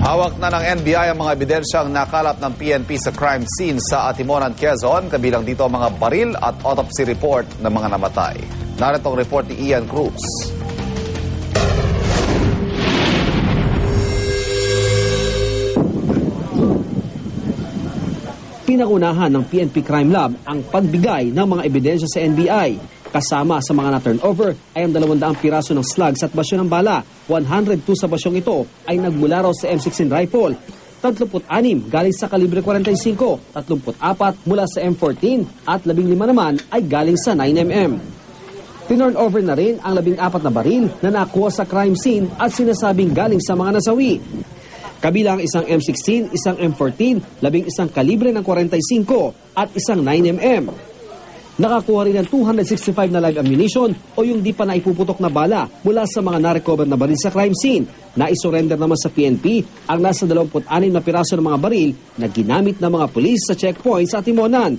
Hawak na ng NBI ang mga ebidensyang nakalap ng PNP sa crime scene sa Atimonan, Quezon. Kabilang dito ang mga baril at autopsy report ng mga namatay. Narito ang report ni Ian Cruz. Pinakunahan ng PNP Crime Lab ang pagbigay ng mga ebidensya sa NBI. Kasama sa mga na-turnover ay ang 200 piraso ng slugs at basyo ng bala. 102 sa basyong ito ay nagmula raw sa M16 rifle. 36 galing sa kalibre 45, 34 mula sa M14 at 15 naman ay galing sa 9mm. Turnover na rin ang 14 na baril na nakuha sa crime scene at sinasabing galing sa mga nasawi. Kabilang isang M16, isang M14, 11 kalibre ng 45 at isang 9mm. Nakakuha rin ng 265 na live ammunition o yung di pa naipuputok na bala mula sa mga narecover na baril sa crime scene. Naisurrender naman sa PNP ang nasa 26 na piraso ng mga baril na ginamit ng mga pulis sa checkpoint sa Atimonan.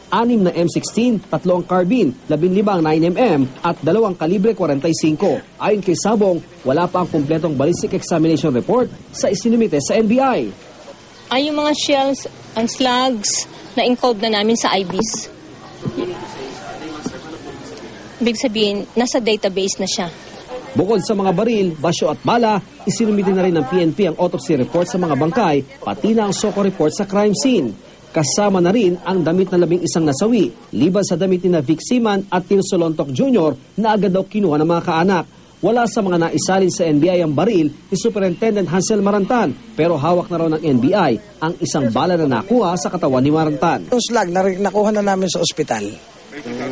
6 na M16, 3 ang carbine, 15 ang 9mm at 2 kalibre 45. Ayon kay Sabong, wala pa ang kumpletong ballistic examination report sa isinumite sa NBI. Ay yung mga shells and slugs na encode na namin sa IBs. Ibig sabihin, nasa database na siya. Bukod sa mga baril, basyo at bala, isinumite na rin ng PNP ang autopsy report sa mga bangkay, pati na ang SOCO report sa crime scene. Kasama na rin ang damit na 11 nasawi, liban sa damit ni Vic Siman at Tirso Lontok Jr. na agad daw kinuha ng mga kaanak. Wala sa mga naisalin sa NBI ang baril ni Superintendent Hansel Marantan, pero hawak na raw ng NBI ang isang bala na nakuha sa katawan ni Marantan. Yung slug, nakuha na namin sa ospital.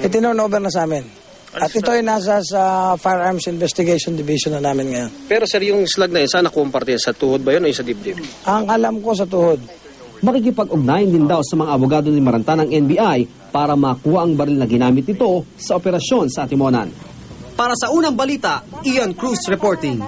Itinurnover na sa amin. At ito ay nasa sa Firearms Investigation Division na namin ngayon. Pero sir, yung slug na yun, saan nakuha parte? Sa tuhod ba yun o sa dibdib? Ang alam ko sa tuhod. Makikipag-ugnayan din daw sa mga abogado ni Marantan ng NBI para makuha ang baril na ginamit nito sa operasyon sa Atimonan. Para sa unang balita, Ian Cruz reporting.